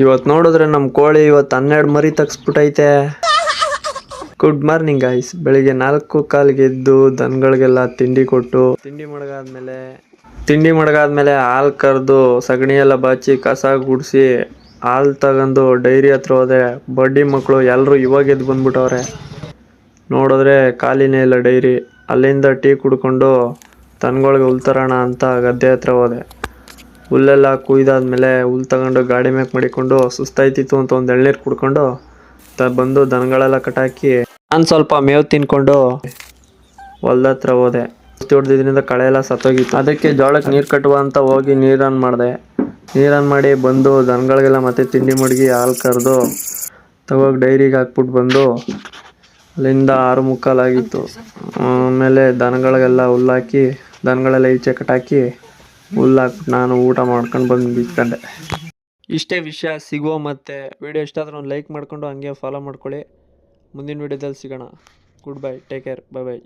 ಇವತ್ತು ನೋಡಿದ್ರೆ ನಮ್ಮ ಕೋಳಿ ಇವತ್ತು 12 ಮರಿ ತಗ್ಸ್ಬಿಟ್ಟೈತೆ. Good morning guys. ಬೆಳಿಗ್ಗೆ 4:15 ಎದ್ದು ದನಗಳಿಗೆಲ್ಲ ತಿಂಡಿ ಕೊಟ್ಟು ತಿಂಡಿ ಮಡಗಾದ್ಮೇಲೆ ಹಾಲು ಕರೆದು ಸಗಣಿ ಎಲ್ಲ ಬಾಚಿ ಕಸ ಗುಡಿಸಿ ಹಾಲು ತಗೊಂಡು ಡೈರಿ ಹತ್ರ ಹೋದೆ. ಬಡ್ಡಿ ಮಕ್ಕಳು ಎಲ್ಲರೂ ಇವಾಗ ಎದ್ದು ಬಂದ್ಬಿಟ್ಟವ್ರೆ. ನೋಡಿದ್ರೆ ಖಾಲಿನೇ ಇಲ್ಲ ಡೈರಿ. ಅಲ್ಲಿಂದ ಟೀ ಕುಡ್ಕೊಂಡು ದನಗಳಿಗೆ ಹುಲ್ ತರೋಣ ಅಂತ ಗದ್ದೆ ಹತ್ರ ಹೋದೆ. ಹುಲ್ಲೆಲ್ಲ ಕುಯ್ದಾದ್ಮೇಲೆ ಹುಲ್ ತಗೊಂಡು ಗಾಡಿ ಮ್ಯಾಕ್ ಮಾಡಿಕೊಂಡು ಸುಸ್ತಾಯ್ತಿತ್ತು ಅಂತ ಒಂದು ಎಳ್ನೀರು ಕುಡ್ಕೊಂಡು ಬಂದು ದನಗಳೆಲ್ಲ ಕಟಾಕಿ ನಾನು ಸ್ವಲ್ಪ ಮೇವು ತಿನ್ಕೊಂಡು ಹೊಲ್ದ ಹತ್ರ ಹೋದೆ. ಹೊಡೆದಿದ್ರಿಂದ ಕಳೆ ಎಲ್ಲ ಸತ್ತೋಗಿತ್ತು. ಅದಕ್ಕೆ ಜೋಳಕ್ಕೆ ನೀರು ಕಟ್ಟುವ ಅಂತ ಹೋಗಿ ನೀರನ್ನು ಮಾಡಿದೆ. ನೀರನ್ನು ಮಾಡಿ ಬಂದು ದನಗಳಿಗೆಲ್ಲ ಮತ್ತೆ ತಿಂಡಿ ಮಡಗಿ ಹಾಲು ಕರೆದು ತಗೋಗಿ ಡೈರಿಗೆ ಹಾಕ್ಬಿಟ್ಟು ಬಂದು ಅಲ್ಲಿಂದ 6:45 ಆಗಿತ್ತು. ಆಮೇಲೆ ದನಗಳಿಗೆಲ್ಲ ಹುಲ್ಲಾಕಿ ದನಗಳೆಲ್ಲ ಈಚೆ ಕಟಾಕಿ ಹುಲ್ಲಾಕ್ಬಿಟ್ಟು ನಾನು ಊಟ ಮಾಡ್ಕೊಂಡು ಬಂದು ಬಿಟ್ಕೊಂಡೆ. ಇಷ್ಟೇ ವಿಷಯ. ಸಿಗುವ ಮತ್ತೆ ವಿಡಿಯೋ ಇಷ್ಟ ಆದ್ರೆ ಒಂದು ಲೈಕ್ ಮಾಡ್ಕೊಂಡು ಹಂಗೆ ಫಾಲೋ ಮಾಡ್ಕೊಳ್ಳಿ. ಮುಂದಿನ ವಿಡಿಯೋದಲ್ಲಿ ಸಿಗೋಣ. Good bye, take care, bye bye.